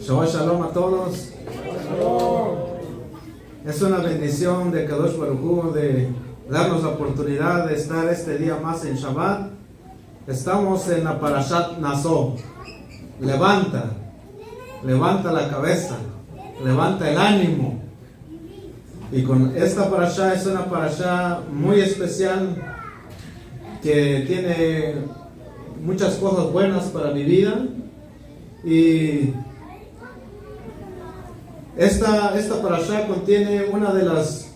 Shabbat Shalom a todos. Es una bendición de Kadosh Baruj Hu de darnos la oportunidad de estar este día más en Shabbat. Estamos en la Parashat Naso. Levanta la cabeza, levanta el ánimo. Y con esta parashá es una parashá muy especial que tiene muchas cosas buenas para mi vida. Y esta parashá contiene una de las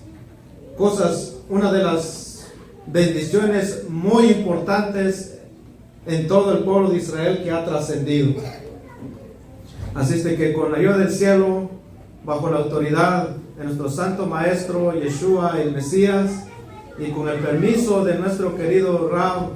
bendiciones muy importantes en todo el pueblo de Israel que ha trascendido. Así es de que con la ayuda del cielo, bajo la autoridad de nuestro santo maestro Yeshua el Mesías, y con el permiso de nuestro querido Rab,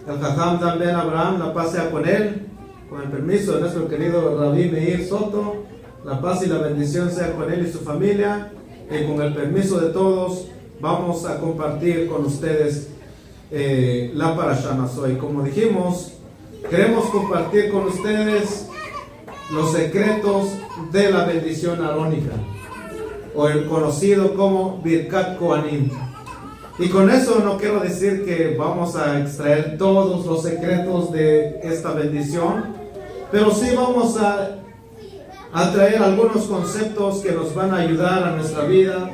el Jajam Dan Ben Abraham, la paz sea con él, con el permiso de nuestro querido Rabí Meir Soto, la paz y la bendición sea con él y su familia, y con el permiso de todos, vamos a compartir con ustedes la Parashá Naso. Y como dijimos, queremos compartir con ustedes los secretos de la bendición arónica, o el conocido como Birkat Kohanim. Y con eso no quiero decir que vamos a extraer todos los secretos de esta bendición, pero sí vamos a traer algunos conceptos que nos van a ayudar a nuestra vida,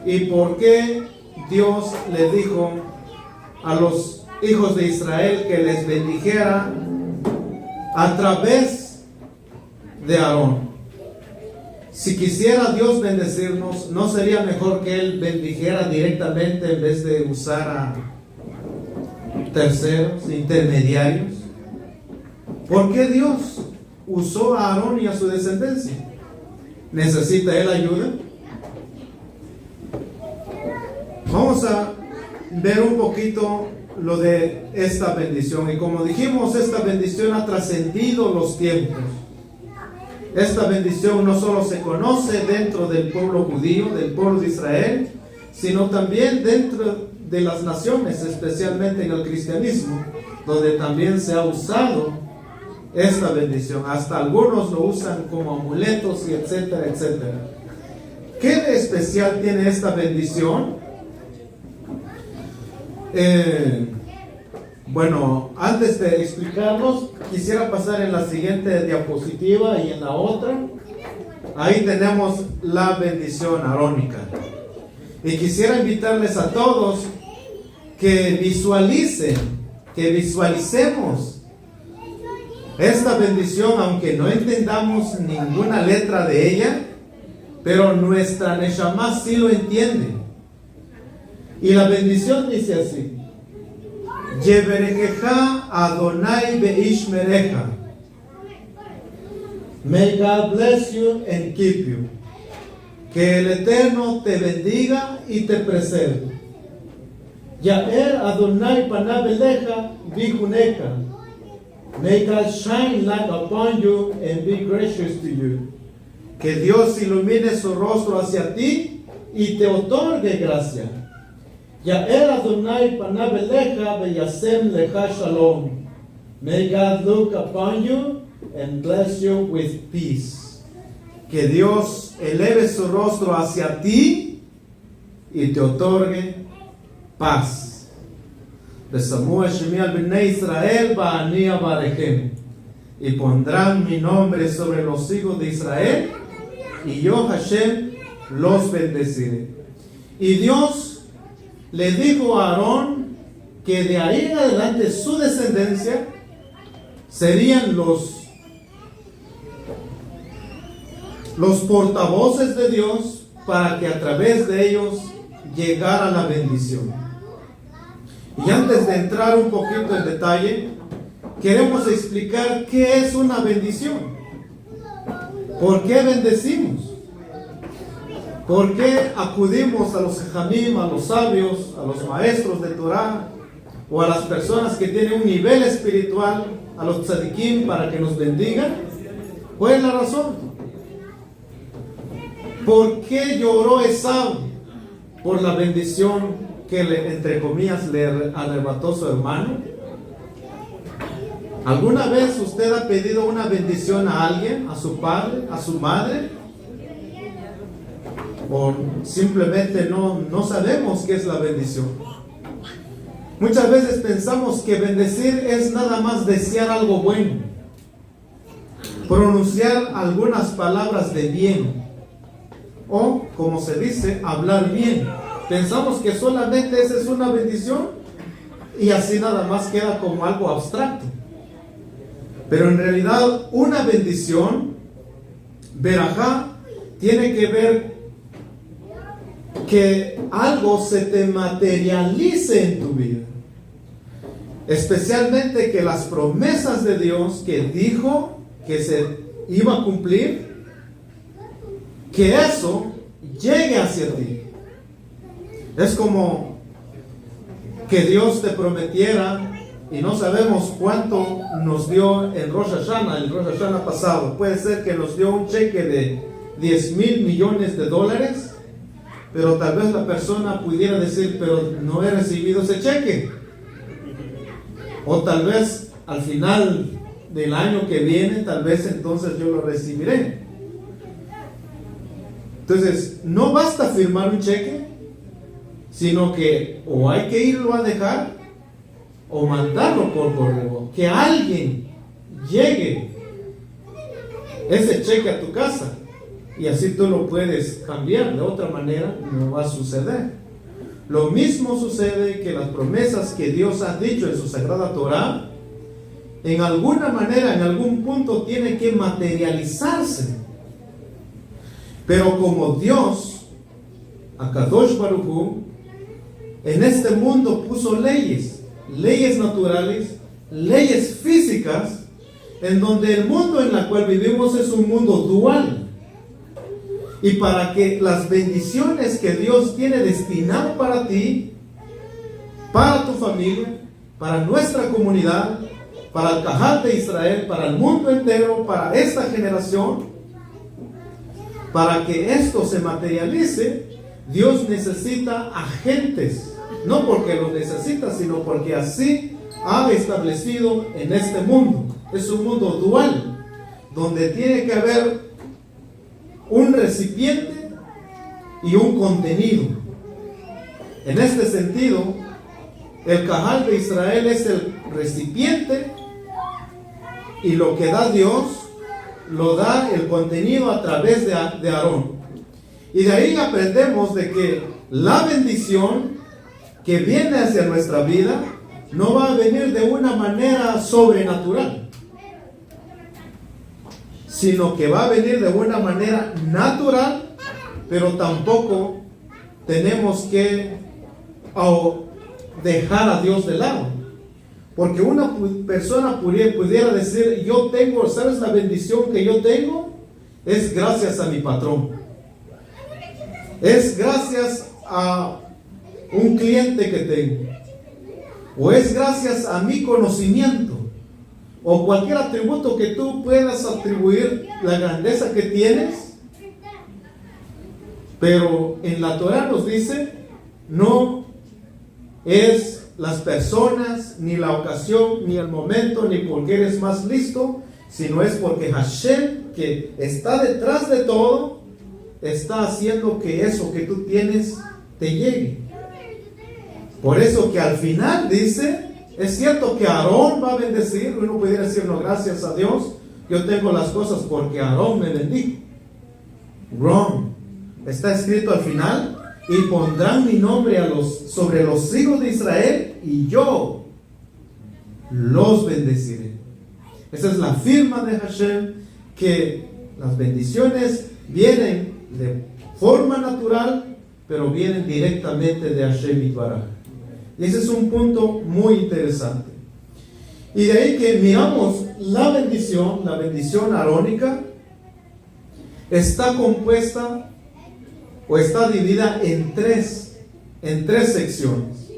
y por qué Dios le dijo a los hijos de Israel que les bendijera a través de Aarón. Si quisiera Dios bendecirnos, ¿no sería mejor que Él bendijera directamente en vez de usar a terceros, intermediarios? ¿Por qué Dios usó a Aarón y a su descendencia? ¿Necesita Él ayuda? Vamos a ver un poquito lo de esta bendición. Y como dijimos, esta bendición ha trascendido los tiempos. Esta bendición no solo se conoce dentro del pueblo judío, del pueblo de Israel, sino también dentro de las naciones, especialmente en el cristianismo, donde también se ha usado esta bendición. Hasta algunos lo usan como amuletos y etcétera, etcétera. ¿Qué de especial tiene esta bendición? Bueno, antes de explicarlos, quisiera pasar en la siguiente diapositiva y en la otra. Ahí tenemos la bendición arónica. Y quisiera invitarles a todos que visualicemos esta bendición, aunque no entendamos ninguna letra de ella, pero nuestra Neshama sí lo entiende. Y la bendición dice así: Yeberekeja Adonai beishmereja. May God bless you and keep you. Que el Eterno te bendiga y te preserve. Yaer Adonai panav eleja vihuneka. May God shine light upon you and be gracious to you. Que Dios ilumine su rostro hacia ti y te otorgue gracia. Yaer Adonai panav elecha veyasem lecha shalom. May God look upon you and bless you with peace. Que Dios eleve su rostro hacia ti y te otorgue paz. Besamú Hashemi al bnei Israel ba'ani avarechem. Y pondrán mi nombre sobre los hijos de Israel, y yo Hashem los bendeciré. Y Dios le dijo a Aarón que de ahí en adelante su descendencia serían los portavoces de Dios, para que a través de ellos llegara la bendición. Y antes de entrar un poquito en detalle, queremos explicar qué es una bendición. ¿Por qué bendecimos? ¿Por qué acudimos a los jajamim, a los sabios, a los maestros de Torah, o a las personas que tienen un nivel espiritual, a los tzadikim, para que nos bendigan? ¿Cuál es la razón? ¿Por qué lloró Esau? Por la bendición que entre comillas le arrebató su hermano. ¿Alguna vez usted ha pedido una bendición a alguien, a su padre, a su madre? ¿O simplemente no sabemos qué es la bendición? Muchas veces pensamos que bendecir es nada más desear algo bueno, pronunciar algunas palabras de bien, o como se dice, hablar bien. Pensamos que solamente esa es una bendición y así nada más queda como algo abstracto. Pero en realidad una bendición, verajá, tiene que ver que algo se te materialice en tu vida. Especialmente que las promesas de Dios que dijo que se iba a cumplir, que eso llegue hacia ti. Es como que Dios te prometiera, y no sabemos cuánto nos dio en Rosh Hashanah, el Rosh Hashanah pasado. Puede ser que nos dio un cheque de 10,000 millones de dólares, pero tal vez la persona pudiera decir, pero no he recibido ese cheque. O tal vez al final del año que viene, tal vez entonces yo lo recibiré. Entonces, no basta firmar un cheque, sino que o hay que irlo a dejar o mandarlo por correo, que alguien llegue ese cheque a tu casa, y así tú lo puedes cambiar. De otra manera no va a suceder. Lo mismo sucede que las promesas que Dios ha dicho en su sagrada Torah, en alguna manera, en algún punto, tienen que materializarse. Pero como Dios, Akadosh Baruj Hu, en este mundo puso leyes naturales, leyes físicas, en donde el mundo en el cual vivimos es un mundo dual. Y para que las bendiciones que Dios tiene destinado para ti, para tu familia, para nuestra comunidad, para el Cajal de Israel, para el mundo entero, para esta generación, para que esto se materialice, Dios necesita agentes. No porque lo necesita, sino porque así ha establecido en este mundo. Es un mundo dual, donde tiene que haber un recipiente y un contenido. En este sentido, el Cajal de Israel es el recipiente, y lo que da Dios, lo da el contenido a través de Aarón. Y de ahí aprendemos de que la bendición que viene hacia nuestra vida no va a venir de una manera sobrenatural, sino que va a venir de una manera natural, pero tampoco tenemos que dejar a Dios de lado. Porque una persona pudiera decir, yo tengo, ¿sabes la bendición que yo tengo? Es gracias a mi patrón. Es gracias a un cliente que tengo. O es gracias a mi conocimiento. O cualquier atributo que tú puedas atribuir la grandeza que tienes. Pero en la Torah nos dice, no es las personas, ni la ocasión, ni el momento, ni porque eres más listo, sino es porque Hashem, que está detrás de todo, está haciendo que eso que tú tienes te llegue. Por eso que al final dice, es cierto que Aarón va a bendecir. Uno pudiera decir, no, gracias a Dios, yo tengo las cosas porque Aarón me bendijo. Wrong. Está escrito al final, y pondrán mi nombre sobre los hijos de Israel, y yo los bendeciré. Esa es la firma de Hashem, que las bendiciones vienen de forma natural, pero vienen directamente de Hashem Yitbaraj. Y ese es un punto muy interesante. Y de ahí que miramos la bendición arónica, está compuesta o está dividida en tres secciones.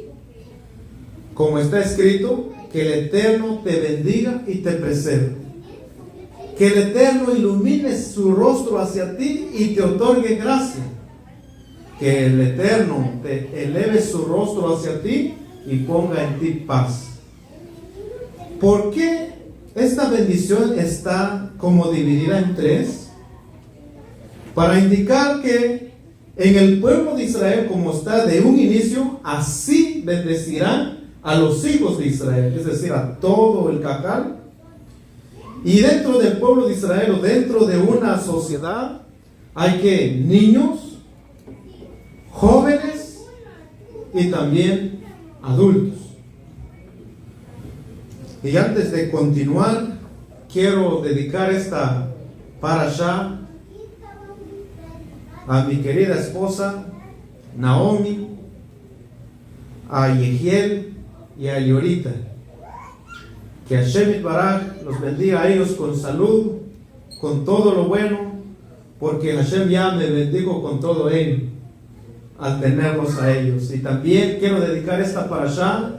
Como está escrito, que el Eterno te bendiga y te preserve. Que el Eterno ilumine su rostro hacia ti y te otorgue gracia. Que el Eterno te eleve su rostro hacia ti y ponga en ti paz. ¿Por qué esta bendición está como dividida en tres, para indicar que en el pueblo de Israel, como está de un inicio, así bendecirán a los hijos de Israel, es decir, a todo el cajal. Y dentro del pueblo de Israel, o dentro de una sociedad, hay que niños, jóvenes y también adultos. Y antes de continuar, quiero dedicar esta parashá a mi querida esposa Naomi, a Yehiel y a Yorita. Que Hashem Baraj los bendiga a ellos con salud, con todo lo bueno, porque Hashem ya me bendijo con todo ello al tenerlos a ellos. Y también quiero dedicar esta parashá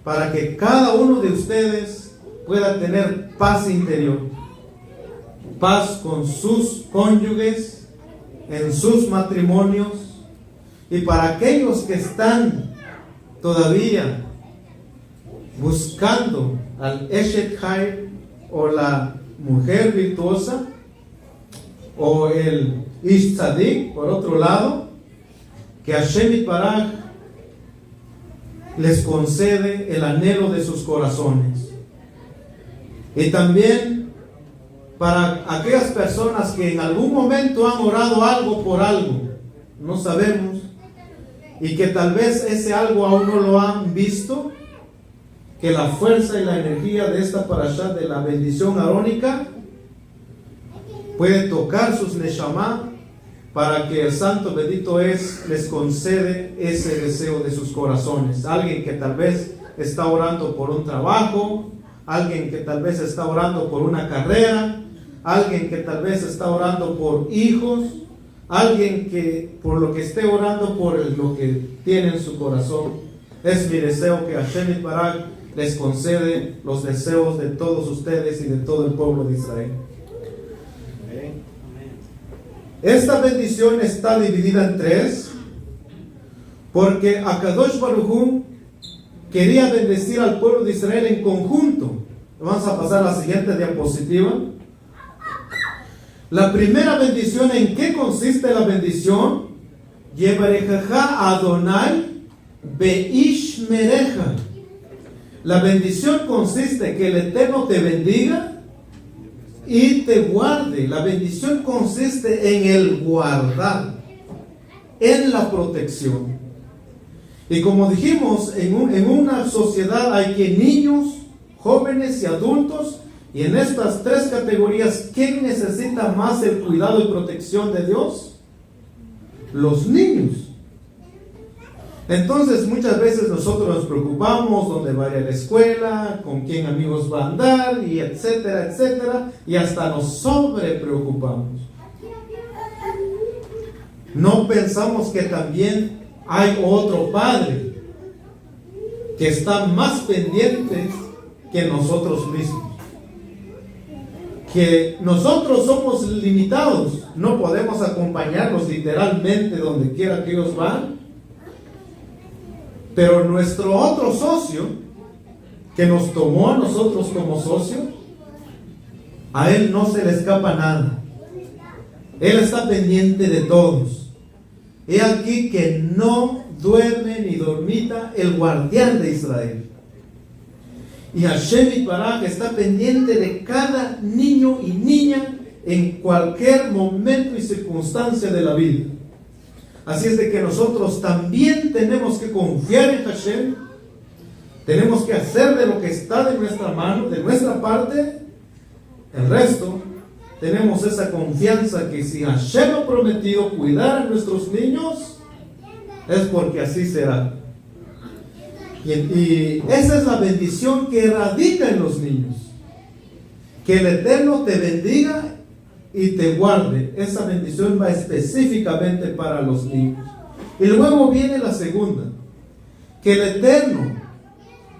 para que cada uno de ustedes pueda tener paz interior, paz con sus cónyuges, en sus matrimonios, y para aquellos que están todavía buscando al Eshet Chai, o la mujer virtuosa, o el Ish Tzadik, por otro lado, que Hashem Baraj les concede el anhelo de sus corazones. Y también para aquellas personas que en algún momento han orado algo por algo, no sabemos, y que tal vez ese algo aún no lo han visto, que la fuerza y la energía de esta parashá de la bendición arónica puede tocar sus neshama, para que el Santo bendito les concede ese deseo de sus corazones. Alguien que tal vez está orando por un trabajo, alguien que tal vez está orando por una carrera, alguien que tal vez está orando por hijos, alguien que por lo que esté orando por lo que tiene en su corazón. Es mi deseo que Hashem Baraj les concede los deseos de todos ustedes y de todo el pueblo de Israel. Esta bendición está dividida en tres, porque Akadosh Baruj Hu quería bendecir al pueblo de Israel en conjunto. Vamos a pasar a la siguiente diapositiva. La primera bendición, ¿en qué consiste la bendición? Yevarejaja Adonai Beishmereja. La bendición consiste que el Eterno te bendiga y te guarde. La bendición consiste en el guardar, en la protección. Y como dijimos, en una sociedad hay que niños, jóvenes y adultos. Y en estas tres categorías, ¿quién necesita más el cuidado y protección de Dios? Los niños. Entonces muchas veces nosotros nos preocupamos dónde va a ir a la escuela, con quién amigos va a andar, y etcétera, etcétera, y hasta nos sobrepreocupamos. No pensamos que también hay otro Padre que está más pendiente que nosotros mismos. Que nosotros somos limitados, no podemos acompañarlos literalmente donde quiera que ellos van. Pero nuestro otro socio, que nos tomó a nosotros como socio, a él no se le escapa nada. Él está pendiente de todos. He aquí que no duerme ni dormita el guardián de Israel. Y Hashem Baraj está pendiente de cada niño y niña en cualquier momento y circunstancia de la vida. Así es de que nosotros también tenemos que confiar en Hashem. Tenemos que hacer de lo que está de nuestra mano, de nuestra parte. El resto, tenemos esa confianza que si Hashem ha prometido cuidar a nuestros niños, es porque así será. Y esa es la bendición que radica en los niños. Que el Eterno te bendiga y te guarde. Esa bendición va específicamente para los niños. Y luego viene la segunda. Que el Eterno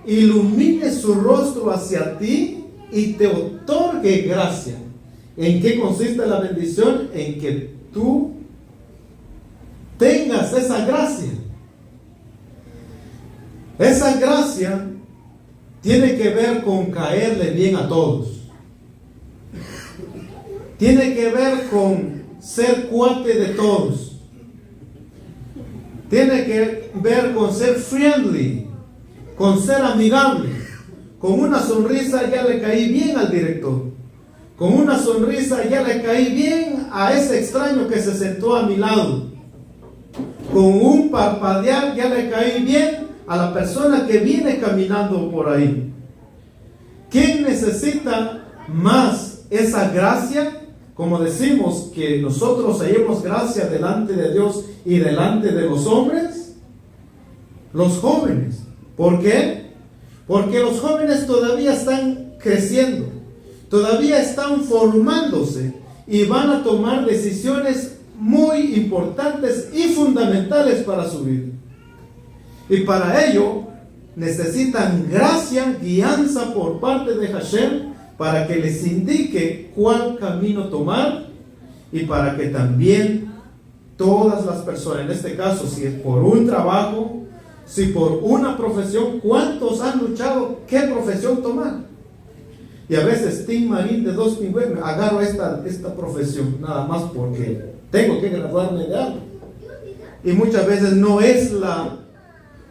ilumine su rostro hacia ti y te otorgue gracia. ¿En qué consiste la bendición? En que tú tengas esa gracia. Esa gracia tiene que ver con caerle bien a todos. Tiene que ver con ser cuate de todos. Tiene que ver con ser friendly, con ser amigable. Con una sonrisa ya le caí bien al director. Con una sonrisa ya le caí bien a ese extraño que se sentó a mi lado. Con un parpadear ya le caí bien a la persona que viene caminando por ahí. ¿Quién necesita más esa gracia? Como decimos que nosotros hallemos gracia delante de Dios y delante de los hombres. Los jóvenes. ¿Por qué? Porque los jóvenes todavía están creciendo, todavía están formándose y van a tomar decisiones muy importantes y fundamentales para su vida. Y para ello necesitan gracia, guianza por parte de Hashem para que les indique cuál camino tomar y para que también todas las personas, en este caso si es por un trabajo, si por una profesión, ¿cuántos han luchado qué profesión tomar? Y a veces Tim Marín de Dos Pingües, agarro esta profesión nada más porque tengo que graduarme de algo. Y muchas veces no es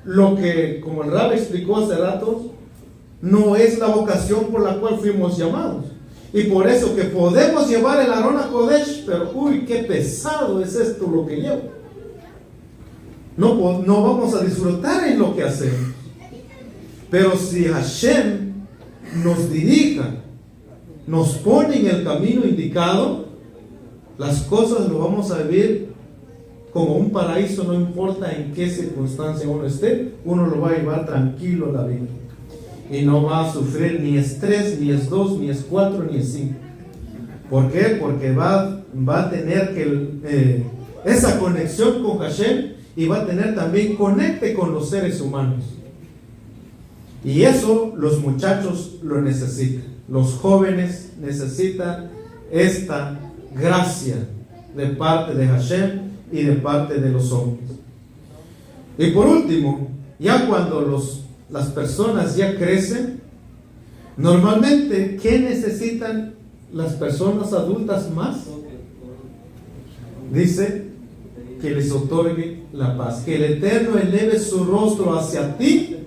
lo que, como el Rab explicó hace rato, no es la vocación por la cual fuimos llamados. Y por eso que podemos llevar el Aarón a Kodesh, pero uy, qué pesado es esto lo que llevo. No vamos a disfrutar en lo que hacemos. Pero si Hashem nos dirija, nos pone en el camino indicado, las cosas lo vamos a vivir como un paraíso, no importa en qué circunstancia uno esté, uno lo va a llevar tranquilo la vida. Y no va a sufrir ni es 3, ni es 2, ni es 4, ni es 5. ¿Por qué? Porque va a tener esa conexión con Hashem y va a tener también conecte con los seres humanos. Y eso los muchachos lo necesitan. Los jóvenes necesitan esta gracia de parte de Hashem y de parte de los hombres. Y por último, ya cuando las personas ya crecen, normalmente, ¿qué necesitan las personas adultas más? Dice que les otorgue la paz, que el Eterno eleve su rostro hacia ti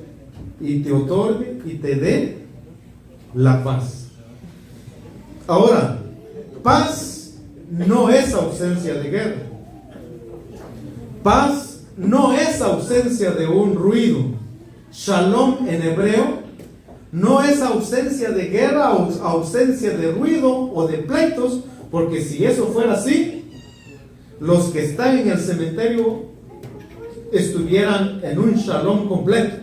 y te otorgue y te dé la paz. Ahora, paz no es ausencia de guerra. Paz no es ausencia de un ruido. Shalom en hebreo no es ausencia de guerra o ausencia de ruido o de pleitos, porque si eso fuera así, los que están en el cementerio estuvieran en un shalom completo,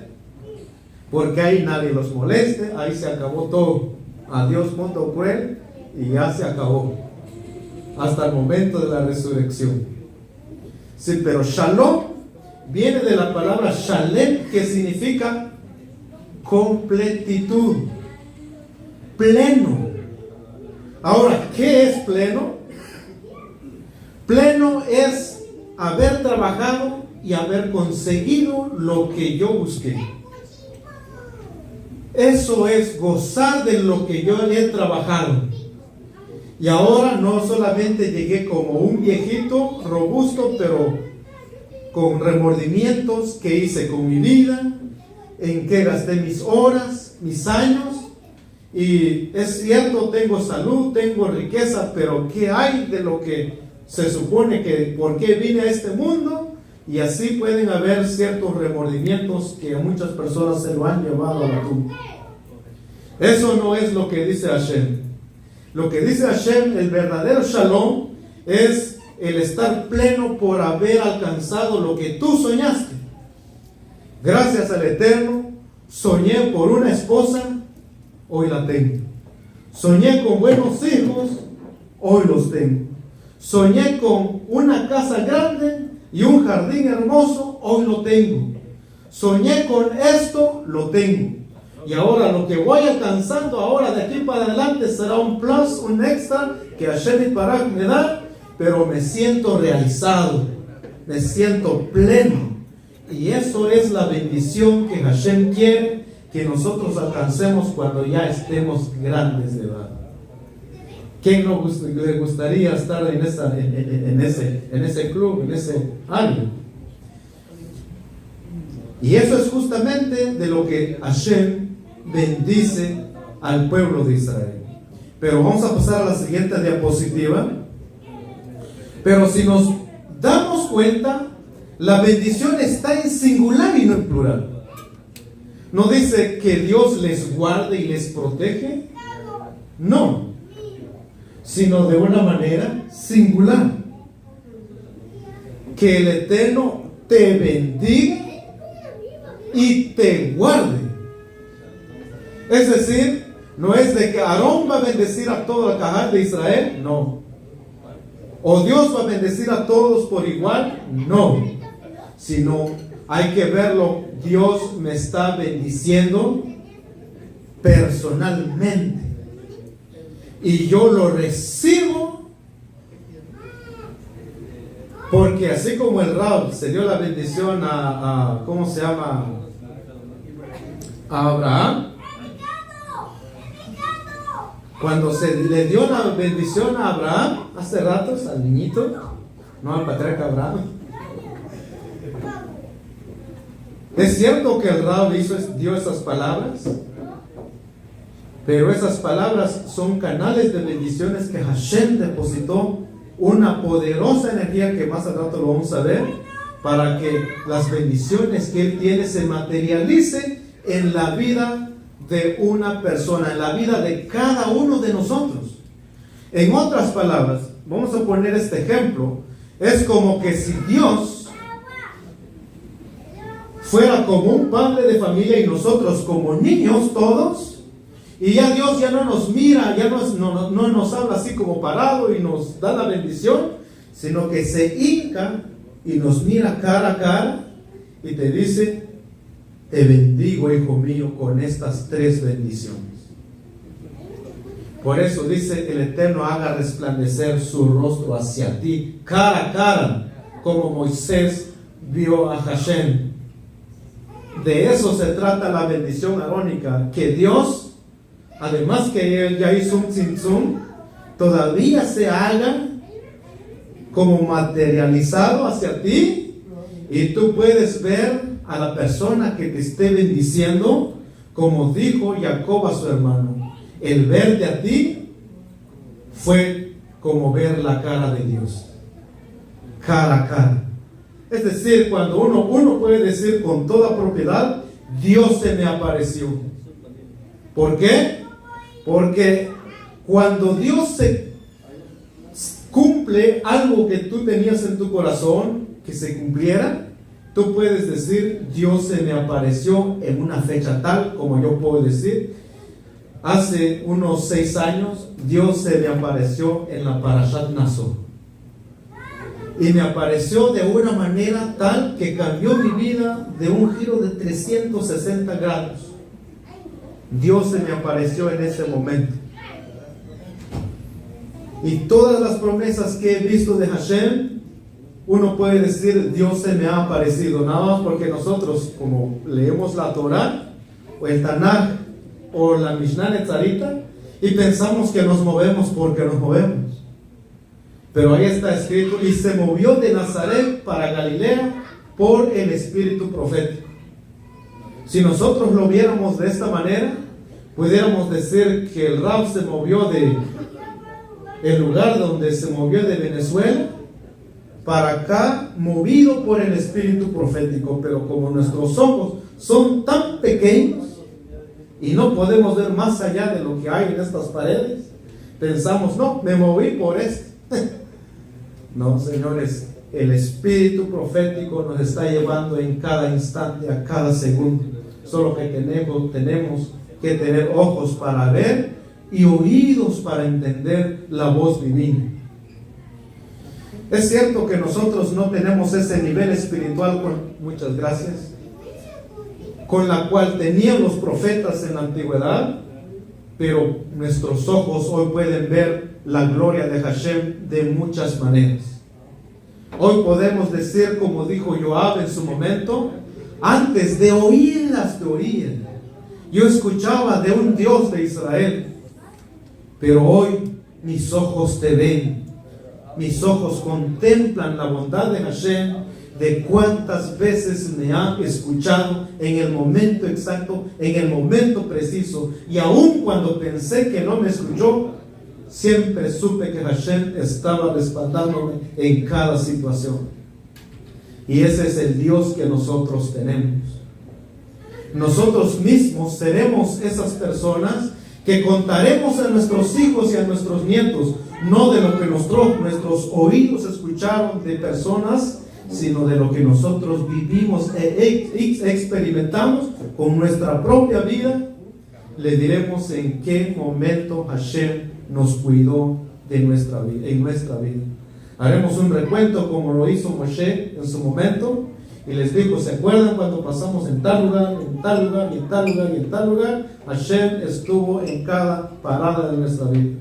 porque ahí nadie los moleste, ahí se acabó todo. Adiós mundo cruel y ya se acabó hasta el momento de la resurrección. Sí, pero shalom viene de la palabra shalem, que significa completitud, pleno. Ahora, ¿qué es pleno? Pleno es haber trabajado y haber conseguido lo que yo busqué. Eso es gozar de lo que yo he trabajado. Y ahora no solamente llegué como un viejito robusto, pero con remordimientos que hice con mi vida, en que gasté mis horas, mis años. Y es cierto, tengo salud, tengo riqueza, pero ¿qué hay de lo que se supone que por qué vine a este mundo? Y así pueden haber ciertos remordimientos que a muchas personas se lo han llevado a la tumba. Eso no es lo que dice Hashem. Lo que dice Hashem, el verdadero shalom, es el estar pleno por haber alcanzado lo que tú soñaste. Gracias al Eterno, soñé por una esposa, hoy la tengo. Soñé con buenos hijos, hoy los tengo. Soñé con una casa grande y un jardín hermoso, hoy lo tengo. Soñé con esto, lo tengo. Y ahora lo que voy alcanzando ahora de aquí para adelante será un plus, un extra que Hashem Yitbaraj me da, pero me siento realizado, me siento pleno. Y eso es la bendición que Hashem quiere, que nosotros alcancemos cuando ya estemos grandes de edad. ¿Quién no le gustaría estar en ese club, en ese área? Y eso es justamente de lo que Hashem bendice al pueblo de Israel. Pero vamos a pasar a la siguiente diapositiva. Pero si nos damos cuenta, la bendición está en singular y no en plural. No dice que Dios les guarde y les protege. No, sino de una manera singular. Que el Eterno te bendiga y te guarde. Es decir, no es de que Aarón va a bendecir a todo el Cajal de Israel, no. O Dios va a bendecir a todos por igual, no. Sino hay que verlo, Dios me está bendiciendo personalmente. Y yo lo recibo porque así como el Rab se dio la bendición a ¿cómo se llama? A Abraham. Cuando se le dio la bendición a Abraham, hace ratos, al niñito, no al patriarca Abraham. Es cierto que el Rab dio esas palabras, pero esas palabras son canales de bendiciones que Hashem depositó una poderosa energía que más al rato lo vamos a ver, para que las bendiciones que Él tiene se materialicen en la vida de una persona, en la vida de cada uno de nosotros. En otras palabras, vamos a poner este ejemplo, es como que si Dios fuera como un padre de familia y nosotros como niños todos, y ya Dios ya no nos mira, ya no nos habla así como parado y nos da la bendición, sino que se hinca y nos mira cara a cara y te dice: te bendigo, hijo mío, con estas 3 bendiciones. Por eso dice: el Eterno haga resplandecer su rostro hacia ti, cara a cara, como Moisés vio a Hashem. De eso se trata la bendición arónica, que Dios, además que Él ya hizo un tzimtzum, todavía se haga como materializado hacia ti, y tú puedes ver a la persona que te esté bendiciendo, como dijo Jacob a su hermano: el verte a ti fue como ver la cara de Dios, cara a cara. Es decir, cuando uno puede decir con toda propiedad: Dios se me apareció. ¿Por qué? Porque cuando Dios se cumple algo que tú tenías en tu corazón, que se cumpliera, tú puedes decir: Dios se me apareció en una fecha tal, como yo puedo decir, hace unos 6 años, Dios se me apareció en la Parashat Naso. Y me apareció de una manera tal que cambió mi vida de un giro de 360 grados. Dios se me apareció en ese momento. Y todas las promesas que he visto de Hashem, uno puede decir: Dios se me ha aparecido. Nada más porque nosotros, como leemos la Torah, o el Tanaj, o la Mishnah Netzarita, y pensamos que nos movemos porque nos movemos. Pero ahí está escrito: y se movió de Nazaret para Galilea por el espíritu profético. Si nosotros lo viéramos de esta manera, pudiéramos decir que el Rab se movió de el lugar donde se movió de Venezuela para acá, movido por el espíritu profético. Pero como nuestros ojos son tan pequeños y no podemos ver más allá de lo que hay en estas paredes, pensamos: no, me moví por esto. No, señores, el espíritu profético nos está llevando en cada instante, a cada segundo. Solo que tenemos que tener ojos para ver y oídos para entender la voz divina. Es cierto que nosotros no tenemos ese nivel espiritual, muchas gracias, con la cual tenían los profetas en la antigüedad, pero nuestros ojos hoy pueden ver la gloria de Hashem de muchas maneras. Hoy podemos decir, como dijo Joab en su momento: antes de oír las teorías, Yo escuchaba de un Dios de Israel, pero hoy mis ojos te ven. Mis ojos contemplan la bondad de Hashem, de cuántas veces me ha escuchado en el momento exacto, en el momento preciso. Y aun cuando pensé que no me escuchó, siempre supe que Hashem estaba respaldándome en cada situación. Y ese es el Dios que nosotros tenemos. Nosotros mismos seremos esas personas que contaremos a nuestros hijos y a nuestros nietos, no de lo que nuestros oídos escucharon de personas, sino de lo que nosotros vivimos e experimentamos con nuestra propia vida. Le diremos en qué momento Hashem nos cuidó de nuestra vida, en nuestra vida. Haremos un recuento como lo hizo Moshe en su momento, y les digo, ¿se acuerdan cuando pasamos en tal lugar, en tal lugar, y en tal lugar, y en tal lugar? Hashem estuvo en cada parada de nuestra vida.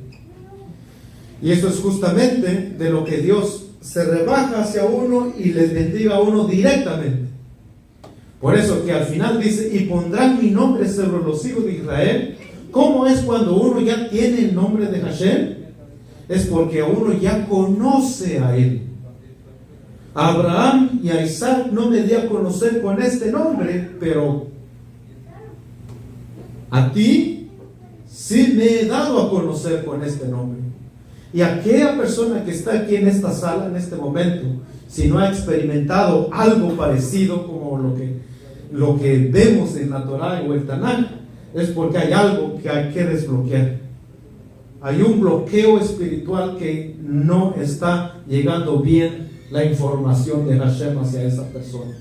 Y eso es justamente de lo que Dios se rebaja hacia uno y les bendiga a uno directamente. Por eso que al final dice, y pondrán mi nombre sobre los hijos de Israel. ¿Cómo es cuando uno ya tiene el nombre de Hashem? Es porque uno ya conoce a Él. A Abraham y a Isaac no me di a conocer con este nombre, pero a ti sí me he dado a conocer con este nombre. Y aquella persona que está aquí en esta sala en este momento, si no ha experimentado algo parecido como lo que vemos en la Torah o el Tanaj, es porque hay algo que hay que desbloquear. Hay un bloqueo espiritual que no está llegando bien la información de Hashem hacia esa persona.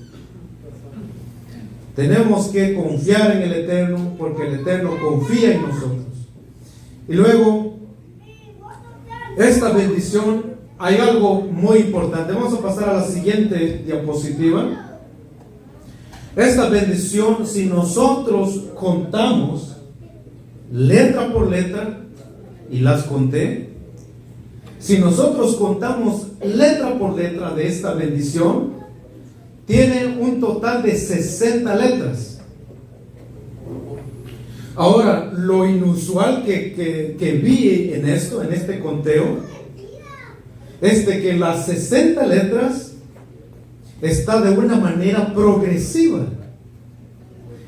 Tenemos que confiar en el Eterno, porque el Eterno confía en nosotros. Y luego, esta bendición, hay algo muy importante. Vamos a pasar a la siguiente diapositiva. Esta bendición, si nosotros contamos letra por letra, y las conté, si nosotros contamos letra por letra de esta bendición, tiene un total de 60 letras. Ahora, lo inusual que vi en esto, en este conteo, es de que las 60 letras está de una manera progresiva.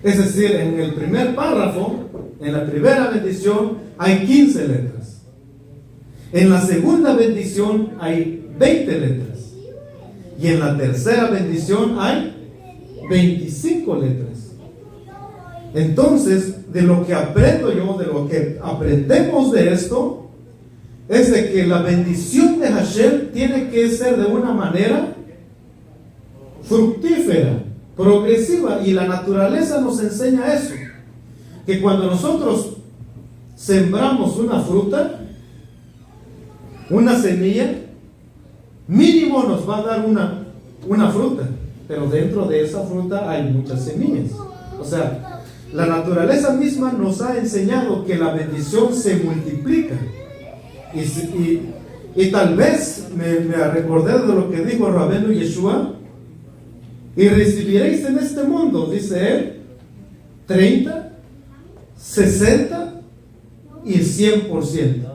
Es decir, en el primer párrafo, en la primera bendición, hay 15 letras. En la segunda bendición hay 20 letras. Y en la tercera bendición hay 25 letras. Entonces, de lo que aprendo yo, de lo que aprendemos de esto, es de que la bendición de Hashem tiene que ser de una manera fructífera, progresiva, y la naturaleza nos enseña eso, que cuando nosotros sembramos una fruta, una semilla, mínimo nos va a dar una fruta, pero dentro de esa fruta hay muchas semillas. O sea, la naturaleza misma nos ha enseñado que la bendición se multiplica. Y tal vez me recordé de lo que dijo Rabenu Yeshua: y recibiréis en este mundo, dice él, 30, 60 y 100%.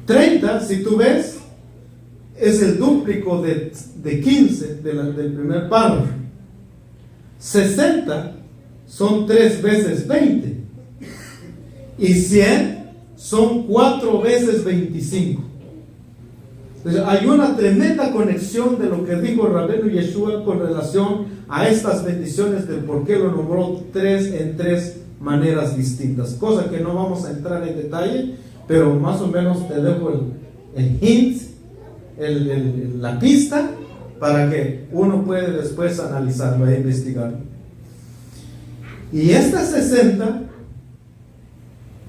30, si tú ves, es el dúplico de 15 del primer párrafo. 60 son 3 veces 20. Y 100 son 4 veces 25. Entonces, hay una tremenda conexión de lo que dijo Rabenu Yeshua con relación a estas bendiciones, del por qué lo nombró en tres maneras distintas. Cosa que no vamos a entrar en detalle, pero más o menos te dejo el hint, la pista, para que uno puede después analizarlo e investigarlo. Y estas 60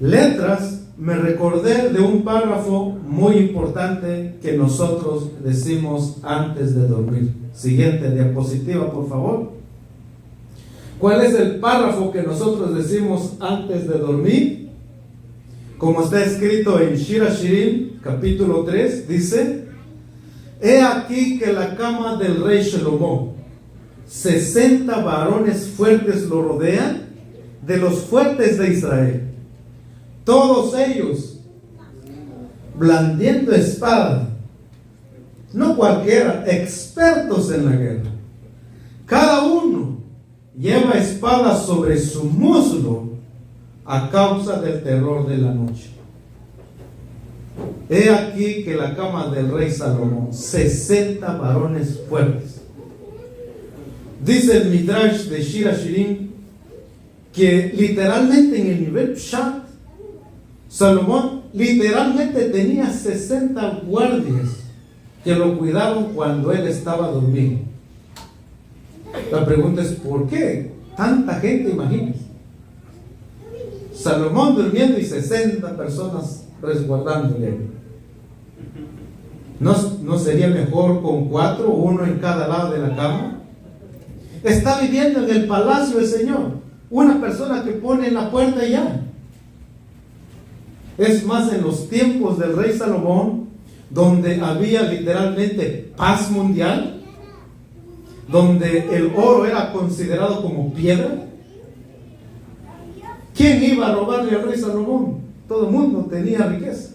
letras, me recordé de un párrafo muy importante que nosotros decimos antes de dormir. Siguiente diapositiva, por favor. ¿Cuál es el párrafo que nosotros decimos antes de dormir? Como está escrito en Shir Hashirim, capítulo 3, dice: he aquí que la cama del rey Shlomo, 60 varones fuertes lo rodean, de los fuertes de Israel, todos ellos blandiendo espada, no cualquiera, expertos en la guerra. Cada uno lleva espada sobre su muslo a causa del terror de la noche. He aquí que la cama del rey Salomón, 60 varones fuertes. Dice el Midrash de Shir HaShirim que literalmente en el nivel Pshat, Salomón literalmente tenía 60 guardias que lo cuidaban cuando él estaba dormido. La pregunta es, ¿por qué tanta gente? Imagínense, Salomón durmiendo y 60 personas resguardándole. ¿No sería mejor con 4, uno en cada lado de la cama? Está viviendo en el palacio del Señor, una persona que pone en la puerta y ya. Es más, en los tiempos del rey Salomón, donde había literalmente paz mundial, donde el oro era considerado como piedra, ¿quién iba a robarle al rey Salomón? Todo el mundo tenía riqueza.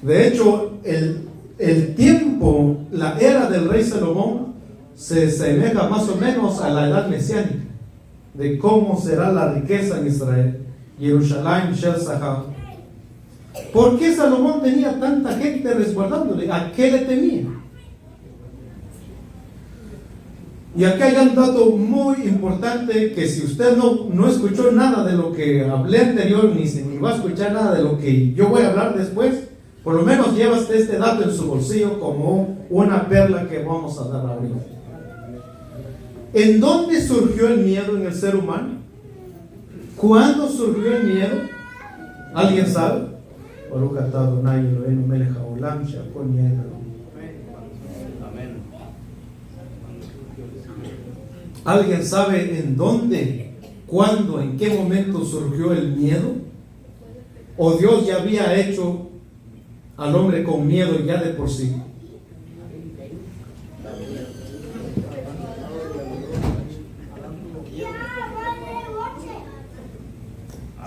De hecho, el tiempo, la era del rey Salomón se asemeja más o menos a la edad mesiánica, de cómo será la riqueza en Israel. Jerusalén, Shel Sahar. ¿Por qué Salomón tenía tanta gente resguardándole? ¿A qué le temía? Y aquí hay un dato muy importante, que si usted no escuchó nada de lo que hablé anterior, ni va a escuchar nada de lo que yo voy a hablar después, por lo menos llevaste este dato en su bolsillo como una perla que vamos a dar ahorita. ¿En dónde surgió el miedo en el ser humano? ¿Cuándo surgió el miedo? ¿Alguien sabe? ¿Alguien sabe en dónde, cuándo, en qué momento surgió el miedo? ¿O Dios ya había hecho al hombre con miedo ya de por sí?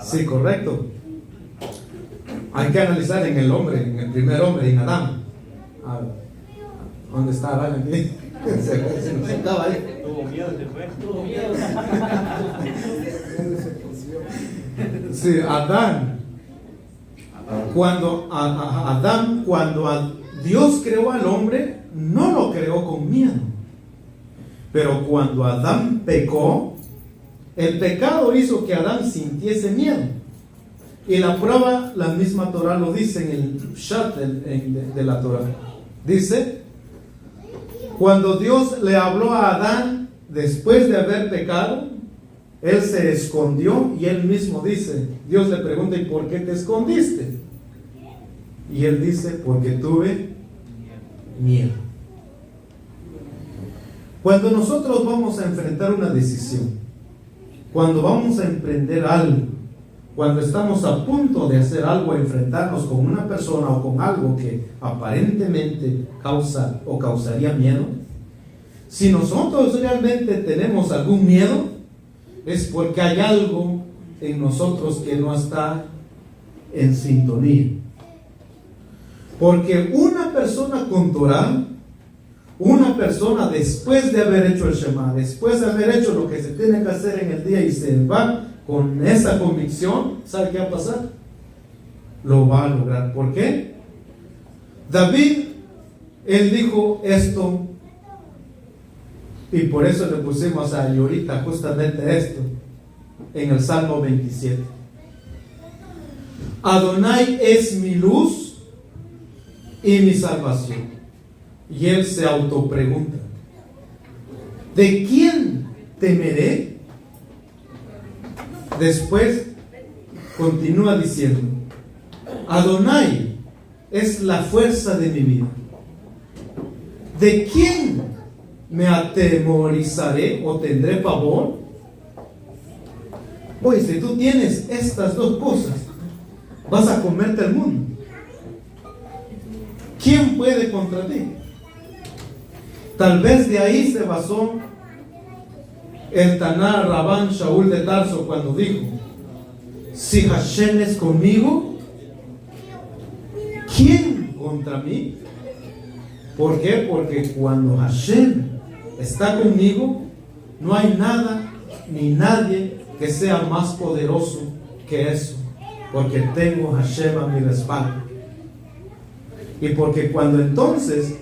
Sí, correcto. Hay que analizar en el hombre, en el primer hombre, en Adán. ¿Dónde está Adán aquí? Se nos acaba ahí. Tuvo miedo, se fue. Tuvo miedo. Sí, Adán. Cuando Dios creó al hombre, no lo creó con miedo. Pero cuando Adán pecó, el pecado hizo que Adán sintiese miedo. Y la prueba, la misma Torah lo dice en el Pshat de la Torah. Dice, cuando Dios le habló a Adán después de haber pecado, él se escondió y él mismo dice, Dios le pregunta, ¿y por qué te escondiste? Y él dice, porque tuve miedo. Cuando nosotros vamos a enfrentar una decisión, cuando vamos a emprender algo, cuando estamos a punto de hacer algo, enfrentarnos con una persona o con algo que aparentemente causa o causaría miedo, si nosotros realmente tenemos algún miedo, es porque hay algo en nosotros que no está en sintonía. Porque una persona con Torah, una persona después de haber hecho el Shema, después de haber hecho lo que se tiene que hacer en el día y se va con esa convicción, ¿sabe qué va a pasar? Lo va a lograr. ¿Por qué? David, él dijo esto, y por eso le pusimos a ahorita justamente esto, en el Salmo 27. Adonai es mi luz y mi salvación. Y él se autopregunta, ¿de quién temeré? Después continúa diciendo, Adonai es la fuerza de mi vida. ¿De quién me atemorizaré o tendré pavor? Pues si tú tienes estas dos cosas, vas a comerte el mundo. ¿Quién puede contra ti? Tal vez de ahí se basó el Taná Rabán Shaul de Tarso cuando dijo: si Hashem es conmigo, ¿quién contra mí? ¿Por qué? Porque cuando Hashem está conmigo, no hay nada ni nadie que sea más poderoso que eso, porque tengo Hashem a mi respaldo. Y porque cuando entonces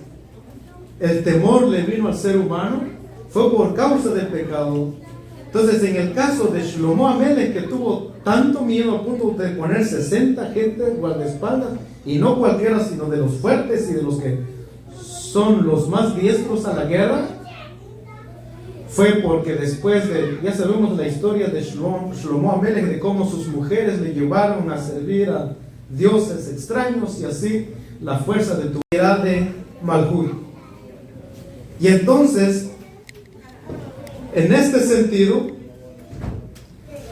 el temor le vino al ser humano, fue por causa del pecado. Entonces, en el caso de Shlomo Amelech, que tuvo tanto miedo al punto de poner 60 gente guardaespaldas, y no cualquiera, sino de los fuertes y de los que son los más diestros a la guerra, fue porque después de, ya sabemos la historia de Shlomo Amelech, de cómo sus mujeres le llevaron a servir a dioses extraños, y así la fuerza de tu era de Malhut. Y entonces, en este sentido,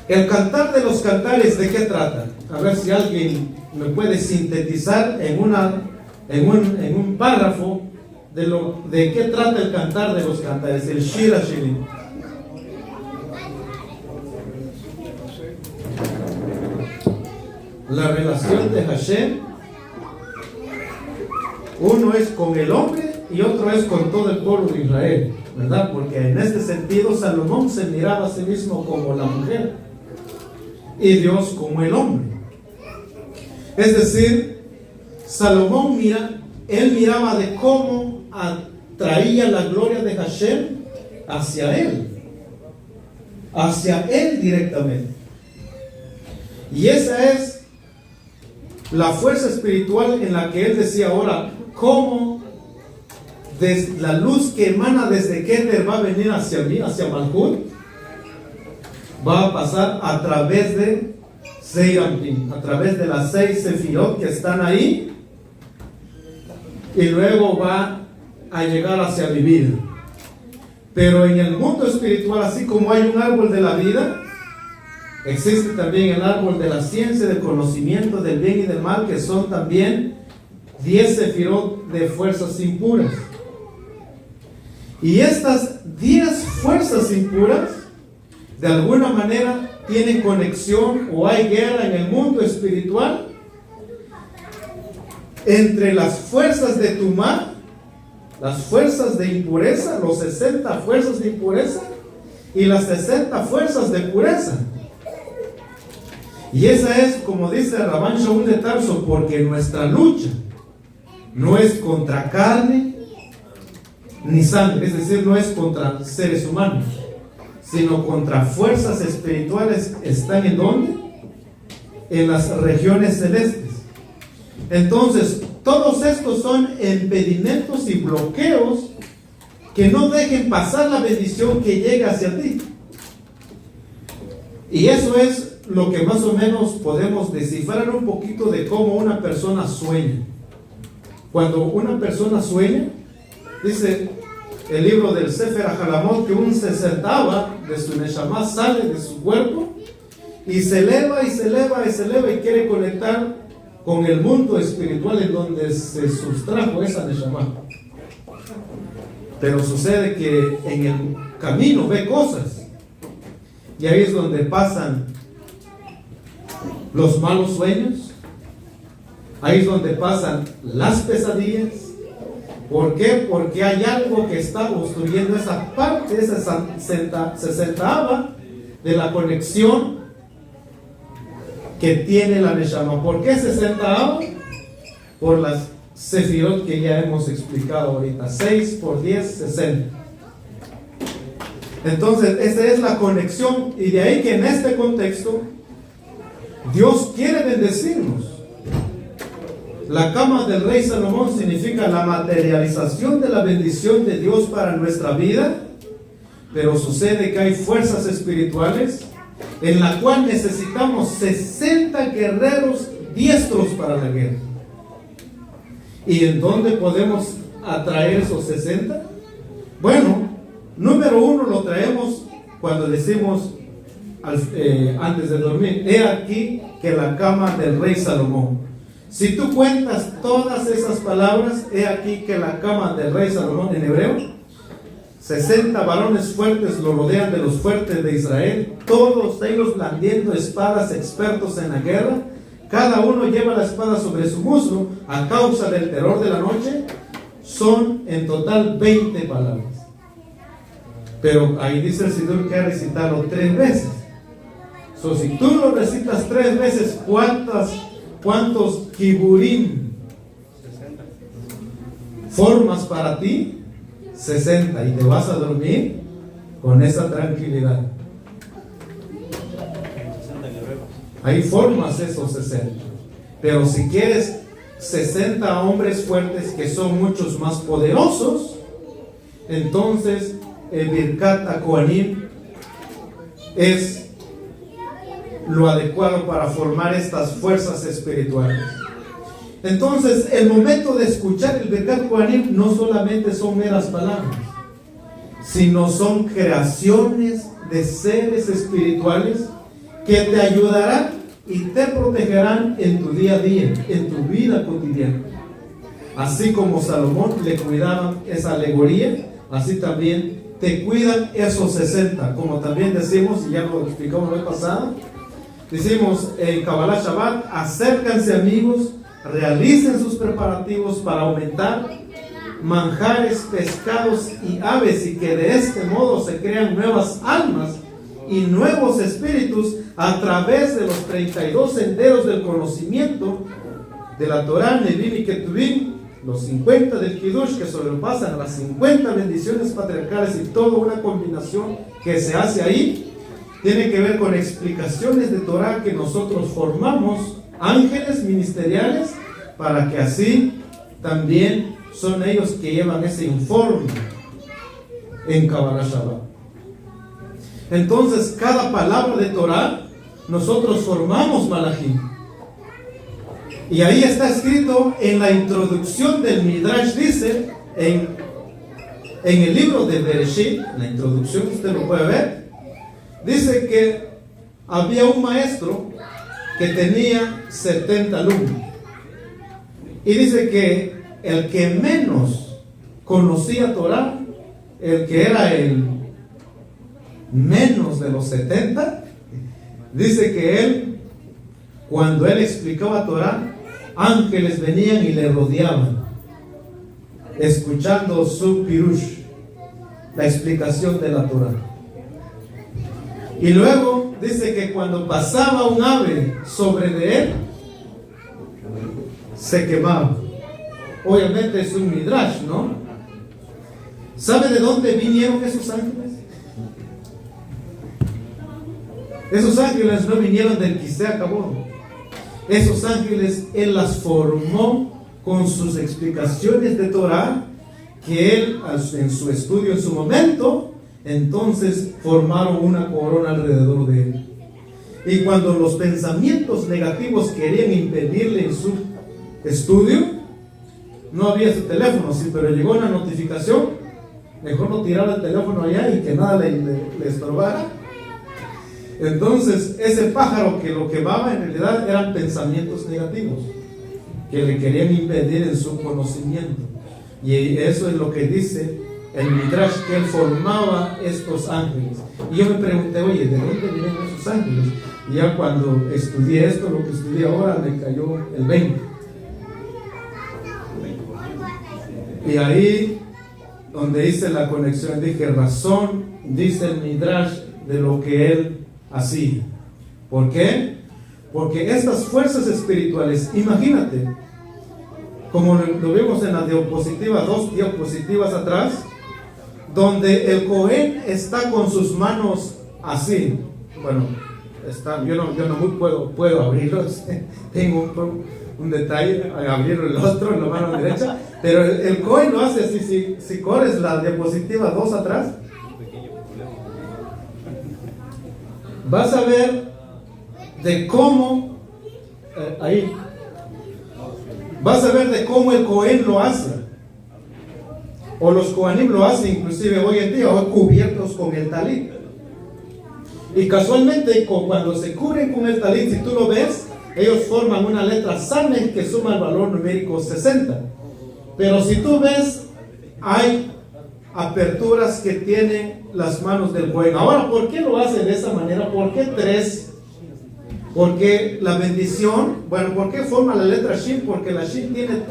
el Cantar de los Cantares, ¿de qué trata? A ver si alguien me puede sintetizar en un párrafo de qué trata el Cantar de los Cantares, el Shir HaShirim. La relación de Hashem, uno es con el hombre y otro es con todo el pueblo de Israel, ¿verdad? Porque en este sentido Salomón se miraba a sí mismo como la mujer y Dios como el hombre. Es decir, Salomón él miraba de cómo atraía la gloria de Hashem hacia él directamente. Y esa es la fuerza espiritual en la que él decía ahora, cómo la luz que emana desde Keter va a venir hacia mí, hacia Malhut, va a pasar a través de Zeirampim, a través de las 6 Sefirot que están ahí, y luego va a llegar hacia mi vida. Pero en el mundo espiritual, así como hay un árbol de la vida, existe también el árbol de la ciencia, del conocimiento del bien y del mal, que son también 10 Sefirot de fuerzas impuras. Y estas 10 fuerzas impuras, de alguna manera, tienen conexión o hay guerra en el mundo espiritual entre las fuerzas de Tumá, las fuerzas de impureza, los 60 fuerzas de impureza y las 60 fuerzas de pureza. Y esa es, como dice Rabán Shaul de Tarso, porque nuestra lucha no es contra carne ni sangre, es decir, no es contra seres humanos, sino contra fuerzas espirituales. ¿Están en dónde? En las regiones celestes. Entonces, todos estos son impedimentos y bloqueos que no dejen pasar la bendición que llega hacia ti. Y eso es lo que más o menos podemos descifrar un poquito de cómo una persona sueña. Cuando una persona sueña, dice el libro del Sefer HaJalamot que un se sentaba de su Neshama, sale de su cuerpo y se eleva y se eleva y se eleva y quiere conectar con el mundo espiritual en donde se sustrajo esa Neshama. Pero sucede que en el camino ve cosas, y ahí es donde pasan los malos sueños, ahí es donde pasan las pesadillas. ¿Por qué? Porque hay algo que está obstruyendo esa parte, esa 60ava de la conexión que tiene la Neshama. ¿Por qué 60ava? Por las Sefirot que ya hemos explicado ahorita. 6 por 10, 60. Entonces, esa es la conexión, y de ahí que en este contexto Dios quiere bendecirnos. La cama del rey Salomón significa la materialización de la bendición de Dios para nuestra vida, pero sucede que hay fuerzas espirituales en la cual necesitamos 60 guerreros diestros para la guerra. ¿Y en dónde podemos atraer esos 60? Bueno, número 1 lo traemos cuando decimos antes de dormir: he aquí que la cama del rey Salomón. Si tú cuentas todas esas palabras, he aquí que la cama del rey Salomón, en hebreo 60 varones fuertes lo rodean de los fuertes de Israel, todos ellos blandiendo espadas, expertos en la guerra. Cada uno lleva la espada sobre su muslo a causa del terror de la noche. Son en total 20 palabras. Pero ahí dice el Señor que hay que recitarlo 3 veces. So, si tú lo recitas 3 veces, ¿cuántos kiburim formas para ti? 60, y te vas a dormir con esa tranquilidad. Ahí formas esos 60. Pero si quieres 60 hombres fuertes que son muchos más poderosos, entonces el Birkat HaKohanim es lo adecuado para formar estas fuerzas espirituales. Entonces, el momento de escuchar el Birkat HaKohanim no solamente son meras palabras, sino son creaciones de seres espirituales que te ayudarán y te protegerán en tu día a día, en tu vida cotidiana. Así como Salomón le cuidaban esa alegoría, así también te cuidan esos 60. Como también decimos, y ya lo explicamos la vez pasada, decimos en Kabbalah Shabbat: acércanse amigos, realicen sus preparativos para aumentar manjares, pescados y aves, y que de este modo se crean nuevas almas y nuevos espíritus a través de los 32 senderos del conocimiento de la Torah, Nevim y Ketuvim, los 50 del Kiddush que sobrepasan las 50 bendiciones patriarcales, y toda una combinación que se hace ahí tiene que ver con explicaciones de Torah que nosotros formamos ángeles ministeriales, para que así también son ellos que llevan ese informe en Kabbalah Shabbat. Entonces, cada palabra de Torah nosotros formamos Malachim, y ahí está escrito en la introducción del Midrash. Dice en el libro de Bereshit, en la introducción, usted lo puede ver, dice que había un maestro que tenía 70 alumnos, y dice que el que menos conocía Torah, el que era el menos de los 70, dice que él, cuando él explicaba Torah, ángeles venían y le rodeaban, escuchando su pirush, la explicación de la Torah. Y luego dice que cuando pasaba un ave sobre de él, se quemaba. Obviamente es un midrash, ¿no? ¿Sabe de dónde vinieron esos ángeles? Esos ángeles no vinieron del Kisei Kabod. Esos ángeles él las formó con sus explicaciones de Torah, que él en su estudio, en su momento, entonces formaron una corona alrededor de él. Y cuando los pensamientos negativos querían impedirle en su estudio, no había su teléfono, sí, pero llegó una notificación, mejor no tirara el teléfono allá y que nada le estorbara. Entonces ese pájaro que lo quemaba en realidad eran pensamientos negativos que le querían impedir en su conocimiento. Y eso es lo que dice el Midrash, que él formaba estos ángeles. Y yo me pregunté, oye, ¿de dónde vienen esos ángeles? Y ya cuando estudié esto, lo que estudié ahora, me cayó el 20. Y ahí donde hice la conexión, dije, razón, dice el Midrash, de lo que él hacía. ¿Por qué? Porque estas fuerzas espirituales, imagínate, como lo vimos en la diapositiva, 2 diapositivas atrás, donde el Cohen está con sus manos así. Bueno, yo no muy puedo abrirlos. Tengo un detalle, abrir el otro en la mano derecha, pero el Cohen lo hace así. Si corres la diapositiva 2 atrás, vas a ver de cómo ahí vas a ver de cómo el Cohen lo hace, o los Kohanim lo hacen, inclusive hoy en día, hoy cubiertos con el talit. Y casualmente cuando se cubren con el talit, si tú lo ves, ellos forman una letra Sameh que suma el valor numérico 60. Pero si tú ves, hay aperturas que tienen las manos del Cohen. Ahora, ¿por qué lo hace de esa manera? ¿Por qué 3? Porque la bendición, bueno, ¿por qué forma la letra Shin? Porque la Shin tiene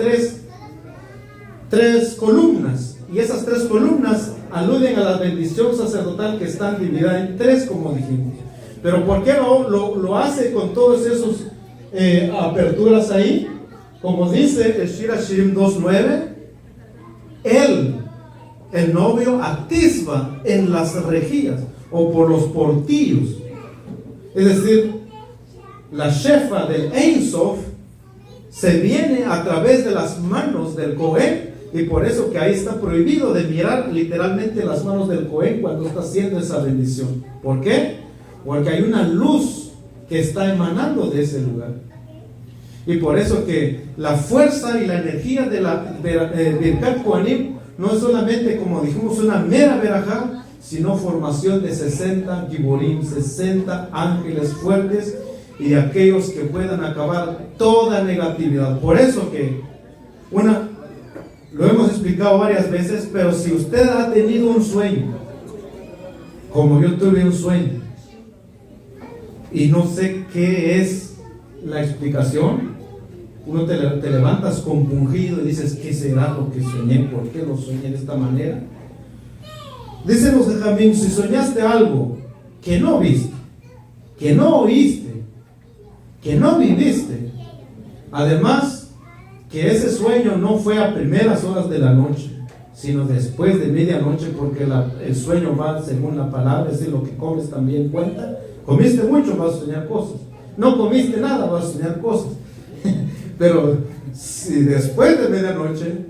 tres columnas, y esas 3 columnas aluden a la bendición sacerdotal que están divididas en 3, como dijimos. Pero ¿por qué lo hace con todos esos aperturas ahí? Como dice el Shir Hashirim 2.9, el novio atisba en las rejillas o por los portillos. Es decir, la shefa del Ein Sof se viene a través de las manos del Cohen, y por eso que ahí está prohibido de mirar literalmente las manos del Cohen cuando está haciendo esa bendición. ¿Por qué? Porque hay una luz que está emanando de ese lugar. Y por eso que la fuerza y la energía de Birkat Kohanim no es solamente, como dijimos, una mera verajá, sino formación de 60 giborim, 60 ángeles fuertes, y de aquellos que puedan acabar toda negatividad. Por eso que lo hemos explicado varias veces, pero si usted ha tenido un sueño, como yo tuve un sueño, y no sé qué es la explicación, uno te levantas compungido y dices, ¿qué será lo que soñé? ¿Por qué lo soñé de esta manera? Dicen los de Jamín, si soñaste algo que no viste, que no oíste, que no viviste, además que ese sueño no fue a primeras horas de la noche, sino después de medianoche, porque el sueño va según la palabra, es decir, lo que comes también cuenta. Comiste mucho, vas a soñar cosas. No comiste nada, vas a soñar cosas. Pero si después de medianoche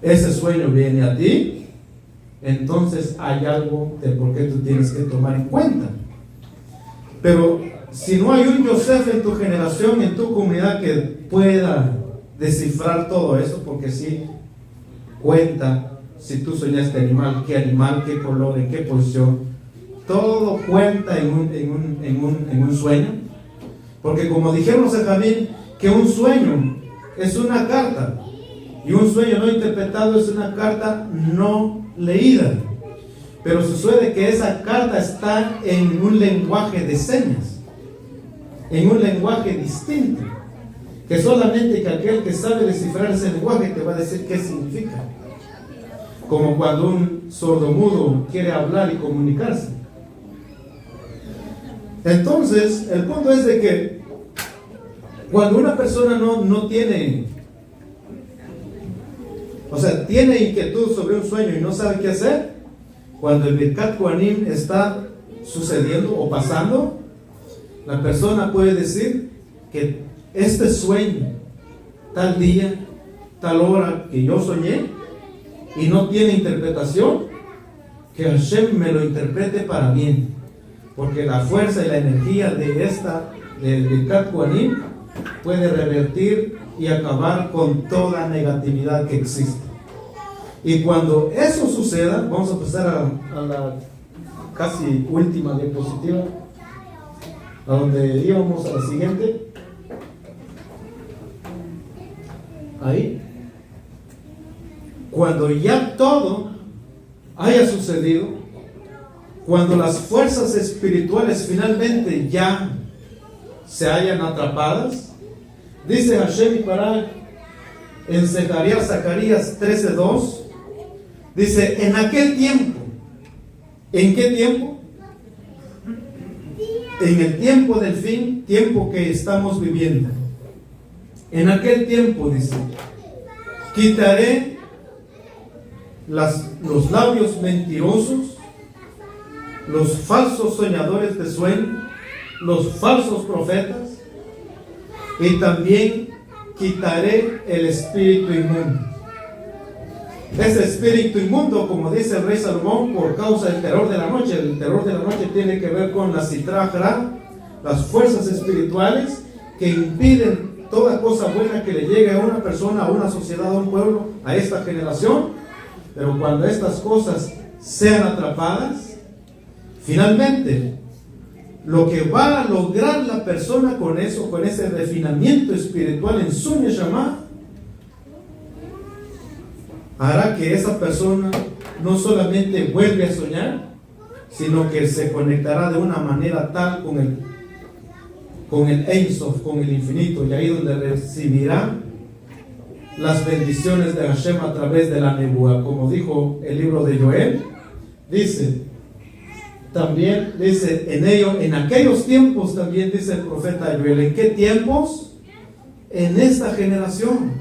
ese sueño viene a ti, entonces hay algo de por qué tú tienes que tomar en cuenta. Pero si no hay un Yosef en tu generación, en tu comunidad, que pueda descifrar todo eso, porque sí cuenta si tú soñaste animal, qué color, en qué posición, todo cuenta en un sueño. Porque como dijeron los Jamín, que un sueño es una carta, y un sueño no interpretado es una carta no leída. Pero sucede que esa carta está en un lenguaje de señas, en un lenguaje distinto, que solamente que aquel que sabe descifrar ese lenguaje te va a decir qué significa. Como cuando un sordomudo quiere hablar y comunicarse. Entonces, el punto es de que cuando una persona no tiene, tiene inquietud sobre un sueño y no sabe qué hacer, cuando el Birkat Kohanim está sucediendo o pasando, la persona puede decir que este sueño, tal día, tal hora que yo soñé, y no tiene interpretación, que Hashem me lo interprete para bien, porque la fuerza y la energía del Birkat Kohanim puede revertir y acabar con toda negatividad que existe. Y cuando eso suceda, vamos a pasar a la casi última diapositiva, a donde íbamos a la siguiente. Ahí. Cuando ya todo haya sucedido, cuando las fuerzas espirituales finalmente ya se hayan atrapadas, dice Hashem Barak en Zacarías 13:2, dice, en aquel tiempo, ¿en qué tiempo? En el tiempo del fin, tiempo que estamos viviendo. En aquel tiempo, dice, quitaré los labios mentirosos, los falsos soñadores de sueño, los falsos profetas, y también quitaré el espíritu inmundo. Ese espíritu inmundo, como dice el rey Salomón, por causa del terror de la noche. El terror de la noche tiene que ver con la Sitra Achra, las fuerzas espirituales que impiden toda cosa buena que le llegue a una persona, a una sociedad, a un pueblo, a esta generación. Pero cuando estas cosas sean atrapadas, finalmente lo que va a lograr la persona con eso, con ese refinamiento espiritual en su Neshama, hará que esa persona no solamente vuelve a soñar, sino que se conectará de una manera tal con el Ein Sof, con el infinito, y ahí donde recibirá las bendiciones de Hashem a través de la nebúa, como dijo el libro de Joel. Dice, también dice, en aquellos tiempos, también dice el profeta Joel. ¿En qué tiempos? En esta generación.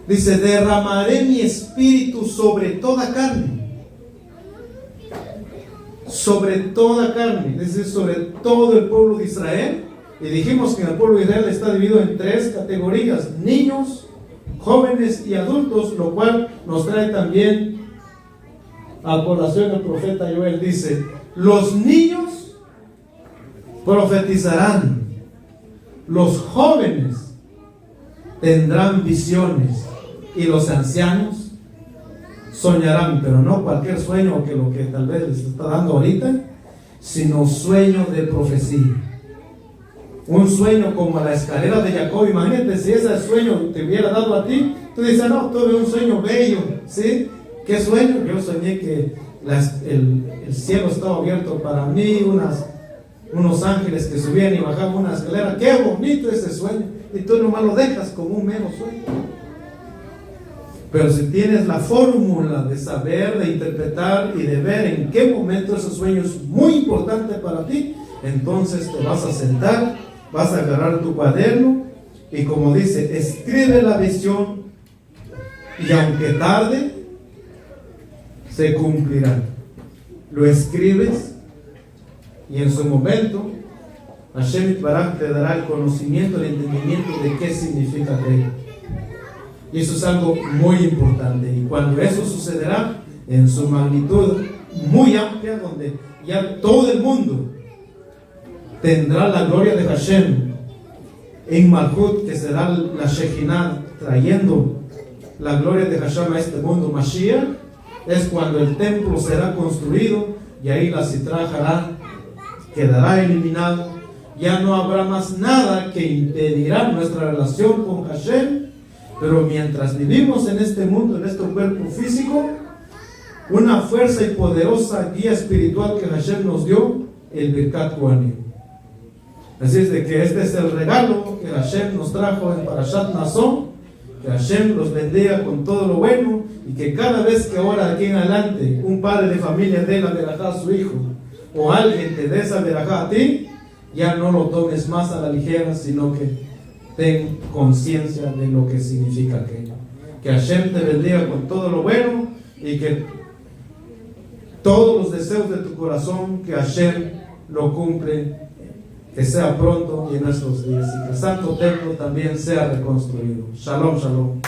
Dice, derramaré mi espíritu sobre toda carne. Sobre toda carne, es decir, sobre todo el pueblo de Israel. Y dijimos que el pueblo de Israel está dividido en 3 categorías: niños, jóvenes y adultos, lo cual nos trae también a colación el profeta Joel. Dice, los niños profetizarán, los jóvenes tendrán visiones y los ancianos soñarán, pero no cualquier sueño, que lo que tal vez les está dando ahorita, sino sueño de profecía. Un sueño como la escalera de Jacob. Imagínate si ese sueño te hubiera dado a ti. Tú dices, no, tuve un sueño bello, ¿sí? ¿Qué sueño? Yo soñé que el cielo estaba abierto para mí, unos ángeles que subían y bajaban una escalera. ¡Qué bonito ese sueño! Y tú nomás lo dejas como un mero sueño. Pero si tienes la fórmula de saber, de interpretar y de ver en qué momento ese sueño es muy importante para ti, entonces te vas a sentar, vas a agarrar tu cuaderno y, como dice, escribe la visión, y aunque tarde, se cumplirá. Lo escribes y en su momento Hashem Baraj te dará el conocimiento, el entendimiento de qué significa aquello. Y eso es algo muy importante. Y cuando eso sucederá en su magnitud muy amplia, donde ya todo el mundo tendrá la gloria de Hashem en Malhut, que será la Shekinah trayendo la gloria de Hashem a este mundo, Mashiach, es cuando el templo será construido y ahí la Sitra Hará quedará eliminado. Ya no habrá más nada que impedirá nuestra relación con Hashem. Pero mientras vivimos en este mundo, en este cuerpo físico, una fuerza y poderosa guía espiritual que Hashem nos dio, el Birkat Kohanim. Así es de que este es el regalo que Hashem nos trajo en Parashat Naso. Que Hashem los bendiga con todo lo bueno, y que cada vez que ahora aquí en adelante un padre de familia dé la verajá a su hijo, o alguien te dé esa verajá a ti, ya no lo tomes más a la ligera, sino que ten conciencia de lo que significa aquello. Que Hashem te bendiga con todo lo bueno, y que todos los deseos de tu corazón, que Hashem lo cumple, que sea pronto y en nuestros días, y que el santo templo también sea reconstruido. Shalom, shalom.